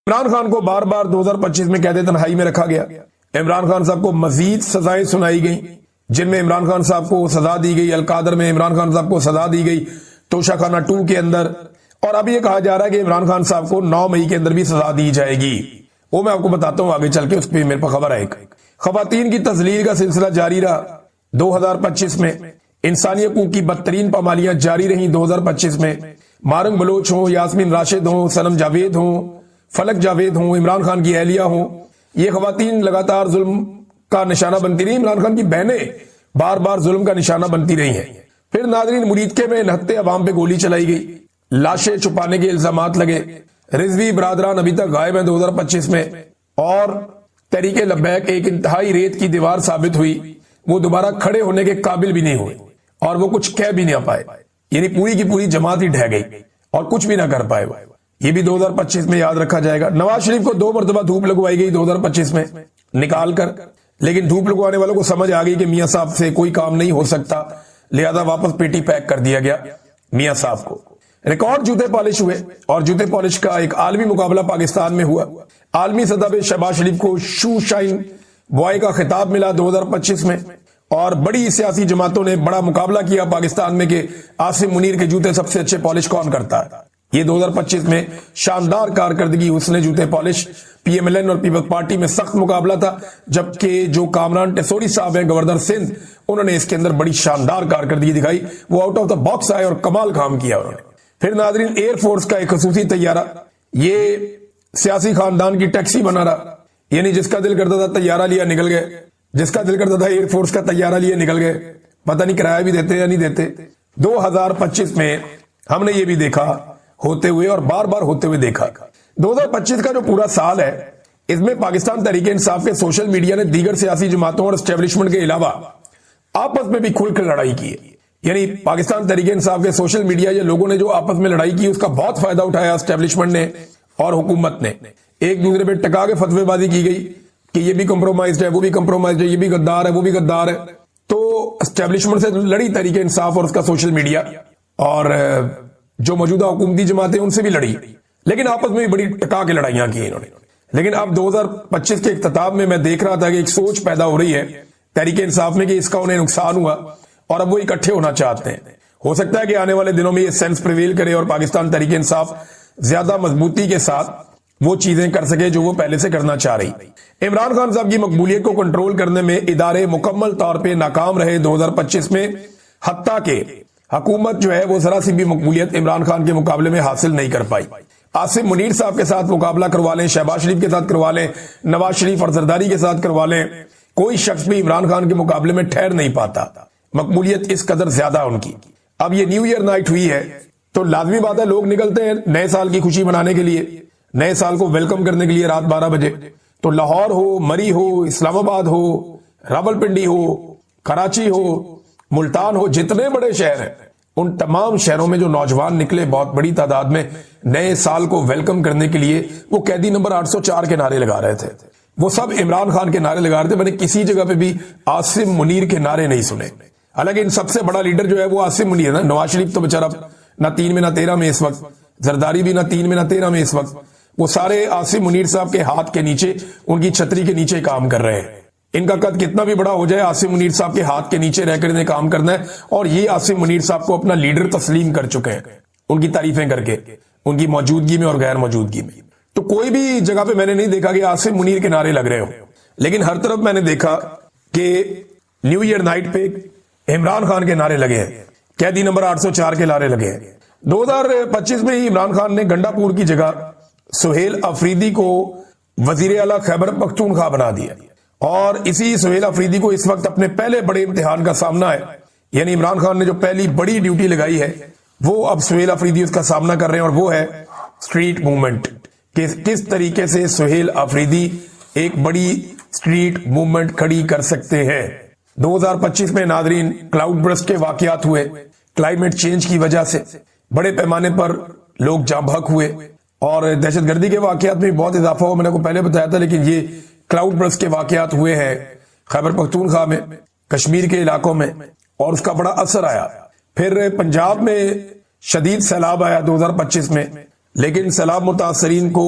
عمران خان کو بار بار 2025 میں قید تنہائی میں رکھا گیا. عمران خان صاحب کو مزید سزائیں سنائی گئیں، جن میں عمران خان صاحب کو سزا دی گئی القادر میں، عمران خان صاحب کو سزا دی گئی توشہ خانہ 2 کے اندر، اور اب یہ کہا جا رہا ہے کہ عمران خان صاحب کو 9 مئی کے اندر بھی سزا دی جائے گی. وہ میں آپ کو بتاتا ہوں آگے چل کے، اس پہ میرے پاس خبر ہے. خواتین کی تذلیل کا سلسلہ جاری رہا 2025 میں. انسانی حقوق کی بدترین پامالیاں جاری رہیں 2025 میں. مارنگ بلوچ ہوں، یاسمین راشد ہوں، سنم جاوید ہوں، فلک جاوید ہوں، عمران خان کی اہلیہ ہوں، یہ خواتین لگاتار ظلم کا نشانہ بنتی رہی. عمران خان کی بہنیں بار بار ظلم کا نشانہ بنتی رہی ہیں. پھر ناظرین مریدکے میں نہتے عوام پہ گولی چلائی گئی، لاشیں چھپانے کے الزامات لگے. رضوی برادران ابھی تک غائب ہیں 2025 میں. اور تحریک لبیک ایک انتہائی ریت کی دیوار ثابت ہوئی، وہ دوبارہ کھڑے ہونے کے قابل بھی نہیں ہوئے اور وہ کچھ کہہ بھی نہ پائے. یعنی پوری کی پوری جماعت ہی ڈھہ گئی اور کچھ بھی نہ کر پائے. یہ بھی 2025 میں یاد رکھا جائے گا. نواز شریف کو 2 مرتبہ دھوپ لگوائی گئی 2025 میں نکال کر، لیکن دھوپ لگوانے والوں کو سمجھ آ گئی کہ میاں صاحب سے کوئی کام نہیں ہو سکتا، لہذا واپس پیٹی پیک کر دیا گیا میاں صاحب کو. ریکارڈ جوتے پالش ہوئے اور جوتے پالش کا ایک عالمی مقابلہ پاکستان میں ہوا. عالمی سطح پہ شہباز شریف کو شو شائن بوائے کا خطاب ملا 2025 میں، اور بڑی سیاسی جماعتوں نے بڑا مقابلہ کیا پاکستان میں کہ عاصم منیر کے جوتے سب سے اچھے پالش کون کرتا ہے. یہ 2025 میں شاندار کارکردگی حسن جوتے polish. P M L N اور پیپلز پارٹی میں سخت مقابلہ تھا، جبکہ جو کامران ٹیسوری صاحب ہیں گورنر سندھ، انہوں نے اس کے اندر بڑی شاندار کارکردگی دکھائی. وہ آؤٹ آف دا باکس آئے اور کمال کام کیا انہوں نے. پھر ناظرین ایئر فورس کا ایک خصوصی طیارہ، یہ سیاسی خاندان کی ٹیکسی بنا رہا. یعنی جس کا دل کرتا تھا طیارہ لیا نکل گئے، جس کا دل کرتا تھا ایئر فورس کا طیارہ لیا نکل گئے. پتہ نہیں کرایہ بھی دیتے یا نہیں دیتے. 2025 میں ہم نے یہ بھی دیکھا ہوتے ہوئے اور بار بار ہوتے ہوئے دیکھا. 2025 کا جو پورا سال ہے، اس میں پاکستان تحریک انصاف کے سوشل میڈیا نے دیگر سیاسی جماعتوں اور اسٹیبلشمنٹ کے علاوہ آپس میں بھی کھل کر لڑائی کی ہے. یعنی پاکستان تحریک انصاف کے سوشل میڈیا یا لوگوں نے جو آپس میں لڑائی کی، اس کا بہت فائدہ اٹھایا اسٹیبلشمنٹ نے اور حکومت نے. ایک دوسرے پہ ٹکا کے فتوے بازی کی گئی کہ یہ بھی کمپرومائزڈ ہے، وہ بھی کمپرومائزڈ ہے، یہ بھی غدار ہے، وہ بھی غدار ہے. تو اسٹیبلشمنٹ سے لڑی تحریک انصاف اور اس کا سوشل میڈیا، اور جو موجودہ حکومتی جماعتیں ان سے بھی لڑی، لیکن آپس میں بھی بڑی ٹکا کے لڑائیاں کی انہوں نے. لیکن اب 2025 کے اختتام میں دیکھ رہا تھا کہ ایک سوچ پیدا ہو رہی ہے تحریک انصاف میں کہ اس کا انہیں نقصان ہوا اور اب وہ اکٹھے ہونا چاہتے ہیں. ہو سکتا ہے کہ آنے والے دنوں میں یہ سینس پریویل کرے اور پاکستان تحریک انصاف زیادہ مضبوطی کے ساتھ وہ چیزیں کر سکے جو وہ پہلے سے کرنا چاہ رہی. عمران خان صاحب کی مقبولیت کو کنٹرول کرنے میں ادارے مکمل طور پہ ناکام رہے 2025 میں، حتیٰ کہ حکومت جو ہے وہ ذرا سی بھی مقبولیت عمران خان کے مقابلے میں حاصل نہیں کر پائی. عاصم منیر صاحب کے ساتھ مقابلہ کروا لیں، شہباز شریف کے ساتھ کروا لیں، نواز شریف اور زرداری کے ساتھ کروا لیں، کوئی شخص بھی عمران خان کے مقابلے میں ٹھہر نہیں پاتا. مقبولیت اس قدر زیادہ ان کی. اب یہ نیو ایئر نائٹ ہوئی ہے تو لازمی بات ہے لوگ نکلتے ہیں نئے سال کی خوشی منانے کے لیے، نئے سال کو ویلکم کرنے کے لیے رات 12 بجے. تو لاہور ہو، مری ہو، اسلام آباد ہو، راول پنڈی ہو، کراچی ہو، ملتان ہو، جتنے بڑے شہر ہیں ان تمام شہروں میں جو نوجوان نکلے بہت بڑی تعداد میں نئے سال کو ویلکم کرنے کے لیے، وہ قیدی نمبر 804 کے نعرے لگا رہے تھے. وہ سب عمران خان کے نعرے لگا رہے تھے. میں نے کسی جگہ پہ بھی عاصم منیر کے نعرے نہیں سنے. حالانکہ ان سب سے بڑا لیڈر جو ہے وہ عاصم منیر ہے. نواز شریف تو بیچارہ نہ 3 میں نہ 13 میں اس وقت، زرداری بھی نہ 3 میں نہ 13 میں اس وقت. وہ سارے عاصم منیر صاحب کے ہاتھ کے نیچے، ان کی چھتری کے نیچے کام کر رہے ہیں. ان کا قد کتنا بھی بڑا ہو جائے، عاصم منیر صاحب کے ہاتھ کے نیچے رہ کر انہیں کام کرنا ہے. اور یہ عاصم منیر صاحب کو اپنا لیڈر تسلیم کر چکے ہیں، ان کی تعریفیں کر کے، ان کی موجودگی میں اور غیر موجودگی میں. تو کوئی بھی جگہ پہ میں نے نہیں دیکھا کہ عاصم منیر کے نعرے لگ رہے ہو، لیکن ہر طرف میں نے دیکھا کہ نیو ایئر نائٹ پہ عمران خان کے نعرے لگے ہیں، قیدی نمبر 804 کے نعرے لگے ہیں. 2025 میں ہی عمران خان نے گنڈا پور کی جگہ سہیل افریدی کو وزیر اعلیٰ خیبر پختونخوا بنا دیا، اور اسی سہیل افریدی کو اس وقت اپنے پہلے بڑے امتحان کا سامنا ہے. یعنی عمران خان نے جو پہلی بڑی ڈیوٹی لگائی ہے وہ اب سہیل افریدی اس کا سامنا کر رہے ہیں، اور وہ ہے اسٹریٹ موومنٹ. کس طریقے سے سہیل افریدی ایک بڑی اسٹریٹ موومنٹ کھڑی کر سکتے ہیں. 2025 میں ناظرین کلاؤڈ برسٹ کے واقعات ہوئے، کلائمیٹ چینج کی وجہ سے بڑے پیمانے پر لوگ جاں بحق ہوئے، اور دہشت گردی کے واقعات میں بہت اضافہ ہوا. میں نے کو پہلے بتایا تھا، لیکن یہ کلاؤڈ برسٹ کے واقعات ہوئے ہیں خیبر پختونخوا میں، کشمیر کے علاقوں میں، اور اس کا بڑا اثر آیا. پھر پنجاب میں شدید سیلاب آیا 2025 میں، لیکن سیلاب متاثرین کو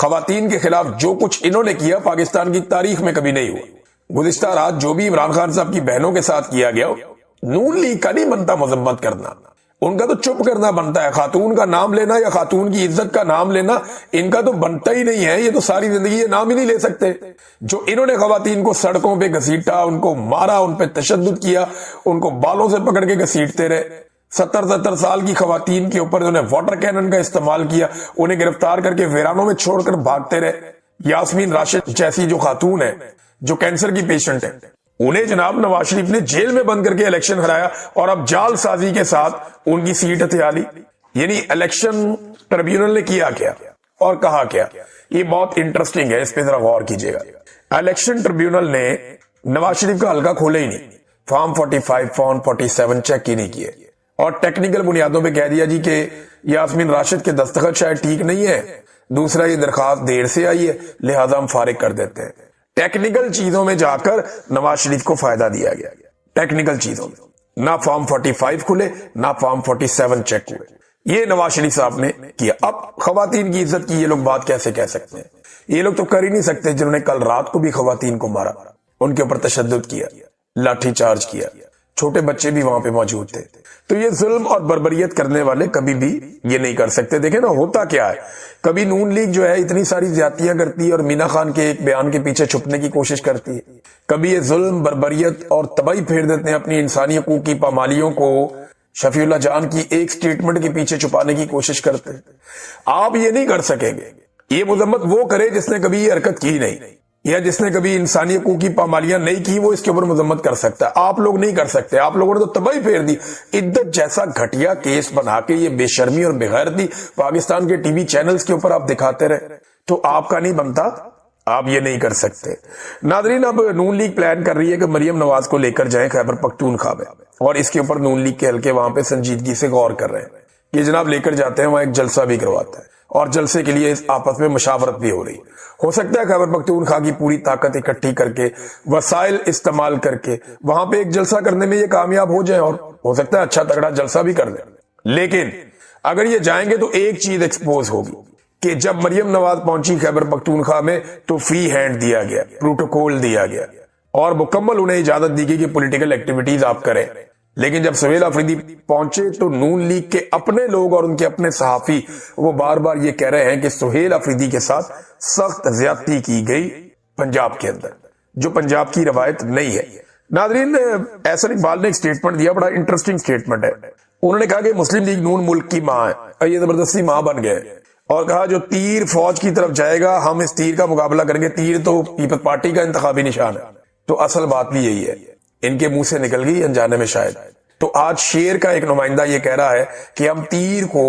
خواتین کے خلاف جو کچھ انہوں نے کیا پاکستان کی تاریخ میں کبھی نہیں ہوا۔ گزشتہ رات جو بھی عمران خان صاحب کی بہنوں کے ساتھ کیا گیا، نون لیگ کا نہیں بنتا مذمت کرنا، ان کا تو چپ کرنا بنتا ہے۔ خاتون کا نام لینا یا خاتون کی عزت کا نام لینا ان کا تو بنتا ہی نہیں ہے، یہ تو ساری زندگی یہ نام ہی نہیں لے سکتے۔ جو انہوں نے خواتین کو سڑکوں پہ گھسیٹا، ان کو مارا، ان پہ تشدد کیا، ان کو بالوں سے پکڑ کے گھسیٹتے رہے، 70 سال کی خواتین کے اوپر انہوں نے واٹر کینن کا استعمال کیا، انہیں گرفتار کر کے ویرانوں میں چھوڑ کر بھاگتے رہے۔ یاسمین راشد جیسی جو خاتون ہے، جو کینسر کی پیشنٹ ہے، انہیں جناب نواز شریف نے جیل میں بند کر کے الیکشن ہرایا اور اب جال سازی کے ساتھ ان کی سیٹ ہتھیا لی۔ یعنی الیکشن ٹریبیونل نے کیا کیا اور کہا کیا، یہ بہت انٹرسٹنگ ہے، اس پہ ذرا غور کیجئے گا۔ الیکشن ٹریبیونل نے نواز شریف کا حلقہ کھولا ہی نہیں، فارم 45 فارم 47 چیک ہی نہیں کیے، اور ٹیکنیکل بنیادوں پہ کہہ دیا جی کہ یاسمین راشد کے دستخط شاید ٹھیک نہیں ہے، دوسرا یہ درخواست دیر سے آئی ہے لہذا ہم فارغ کر دیتے ہیں۔ ٹیکنیکل چیزوں میں جا کر نواز شریف کو فائدہ دیا گیا، ٹیکنیکل چیزوں میں نہ فارم 45 کھلے نہ فارم 47 چیک ہوئے، یہ نواز شریف صاحب نے کیا۔ اب خواتین کی عزت کی یہ لوگ بات کیسے کہہ سکتے ہیں؟ یہ لوگ تو کر ہی نہیں سکتے جنہوں نے کل رات کو بھی خواتین کو مارا، ان کے اوپر تشدد کیا، لاٹھی چارج کیا، چھوٹے بچے بھی وہاں پہ موجود تھے۔ تو یہ ظلم اور بربریت کرنے والے کبھی بھی یہ نہیں کر سکتے۔ دیکھیں نا ہوتا کیا ہے، کبھی نون لیگ جو ہے اتنی ساری زیادتیاں کرتی ہے اور مینا خان کے ایک بیان کے پیچھے چھپنے کی کوشش کرتی ہے، کبھی یہ ظلم بربریت اور تباہی پھیر دیتے ہیں اپنی انسانی حقوق کی پامالیوں کو شفیع اللہ جان کی ایک سٹیٹمنٹ کے پیچھے چھپانے کی کوشش کرتے ہیں۔ آپ یہ نہیں کر سکیں گے، یہ مذمت وہ کرے جس نے کبھی یہ حرکت کی نہیں، یا جس نے کبھی انسانی حقوق کی پامالیاں نہیں کی وہ اس کے اوپر مذمت کر سکتا ہے۔ آپ لوگ نہیں کر سکتے، آپ لوگوں نے تو تباہی پھیر دی۔ عدت جیسا گھٹیا کیس بنا کے یہ بے شرمی اور بے غیرتی پاکستان کے ٹی وی چینلز کے اوپر آپ دکھاتے رہے، تو آپ کا نہیں بنتا، آپ یہ نہیں کر سکتے۔ ناظرین، اب نون لیگ پلان کر رہی ہے کہ مریم نواز کو لے کر جائیں خیبر پختونخوا میں، اور اس کے اوپر نون لیگ کے حلقے وہاں پہ سنجیدگی سے غور کر رہے ہیں۔ یہ جناب لے کر جاتے ہیں، وہاں ایک جلسہ بھی کرواتا ہے، اور جلسے کے لیے آپس میں مشاورت بھی ہو رہی ہے۔ ہو سکتا ہے خیبر پختونخوا کی پوری طاقت اکٹھی کر کے، وسائل استعمال کر کے وہاں پہ ایک جلسہ کرنے میں یہ کامیاب ہو جائیں، اور ہو سکتا ہے اچھا تگڑا جلسہ بھی کر دیں۔ لیکن اگر یہ جائیں گے تو ایک چیز ایکسپوز ہوگی کہ جب مریم نواز پہنچی خیبر پختونخوا میں تو فری ہینڈ دیا گیا، پروٹوکول دیا گیا، اور مکمل انہیں اجازت دی گئی کہ پولیٹیکل ایکٹیویٹیز آپ کریں۔ لیکن جب سہیل آفریدی پہنچے تو نون لیگ کے اپنے لوگ اور ان کے اپنے صحافی وہ بار بار یہ کہہ رہے ہیں کہ سہیل آفریدی کے ساتھ سخت زیادتی کی گئی پنجاب کے اندر، جو پنجاب کی روایت نہیں ہے۔ ناظرین، احسن اقبال نے ایک سٹیٹمنٹ دیا، بڑا انٹرسٹنگ سٹیٹمنٹ ہے۔ انہوں نے کہا کہ مسلم لیگ نون ملک کی ماں ہے، اور یہ زبردستی ماں بن گئے، اور کہا جو تیر فوج کی طرف جائے گا ہم اس تیر کا مقابلہ کریں گے۔ تیر تو پیپلز پارٹی کا انتخابی نشان ہے، تو اصل بات بھی یہی ہے، ان کے منہ سے نکل گئی انجانے میں شاید۔ تو آج شیر کا ایک نمائندہ یہ کہہ رہا ہے کہ ہم تیر کو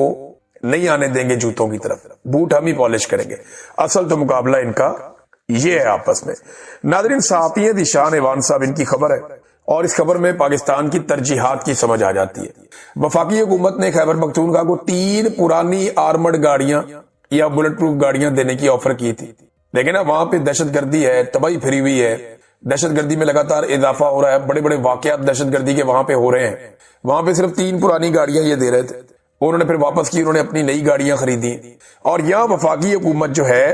نہیں آنے دیں گے جوتوں کی طرف، بوٹ ہم ہی پالش کریں گے۔ اصل تو مقابلہ ان کا یہ ہے آپس میں۔ ناظرین، صحافی ہیں ذیشان ایوان صاحب، ان کی خبر ہے، اور اس خبر میں پاکستان کی ترجیحات کی سمجھ آ جاتی ہے۔ وفاقی حکومت نے خیبر پختونخوا کو 3 پرانی آرمڈ گاڑیاں یا بلٹ پروف گاڑیاں دینے کی آفر کی تھی، لیکن اب وہاں پہ دہشت گردی ہے، تباہی پھری ہوئی ہے، دہشت گردی میں لگاتار اضافہ ہو رہا ہے، بڑے بڑے واقعات دہشت گردی کے وہاں پہ ہو رہے ہیں۔ وہاں پہ صرف 3 پرانی گاڑیاں یہ دے رہے تھے، انہوں نے پھر واپس کی، انہوں نے اپنی نئی گاڑیاں خریدی، اور یہاں وفاقی حکومت جو ہے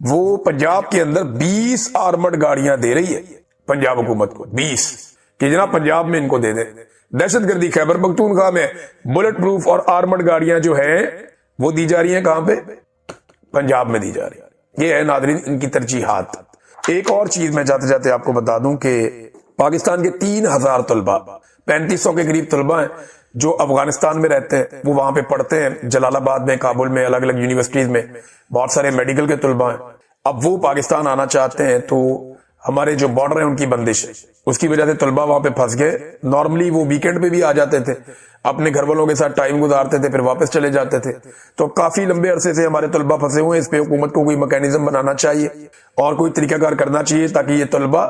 وہ پنجاب کے اندر 20 آرمڈ گاڑیاں دے رہی ہے پنجاب حکومت کو، 20 کہ جناب پنجاب میں ان کو دے دے۔ دہشت گردی خیبر پختونخوا میں بلٹ پروف اور آرمڈ گاڑیاں جو ہیں وہ دی جا رہی ہیں کہاں پہ؟ پنجاب میں دی جا رہی ہیں۔ یہ ہے ناظرین ان کی ترجیحات۔ ایک اور چیز میں جاتے جاتے آپ کو بتا دوں کہ پاکستان کے 3000 طلباء، 3500 کے قریب طلباء ہیں جو افغانستان میں رہتے ہیں، وہ وہاں پہ پڑھتے ہیں، جلال آباد میں، کابل میں، الگ الگ یونیورسٹیز میں، بہت سارے میڈیکل کے طلباء ہیں۔ اب وہ پاکستان آنا چاہتے ہیں تو ہمارے جو بارڈر ہیں ان کی بندش ہے، اس کی وجہ سے طلباء وہاں پہ پھنس گئے۔ نارملی وہ ویکینڈ پہ بھی آ جاتے تھے، اپنے گھر والوں کے ساتھ ٹائم گزارتے تھے، پھر واپس چلے جاتے تھے۔ تو کافی لمبے عرصے سے ہمارے طلباء پھنسے ہوئے ہیں، اس پہ حکومت کو کوئی میکینزم بنانا چاہیے اور کوئی طریقہ کار کرنا چاہیے تاکہ یہ طلباء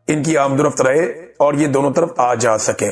ان کی آمد و رفت رہے اور یہ دونوں طرف آ جا سکیں۔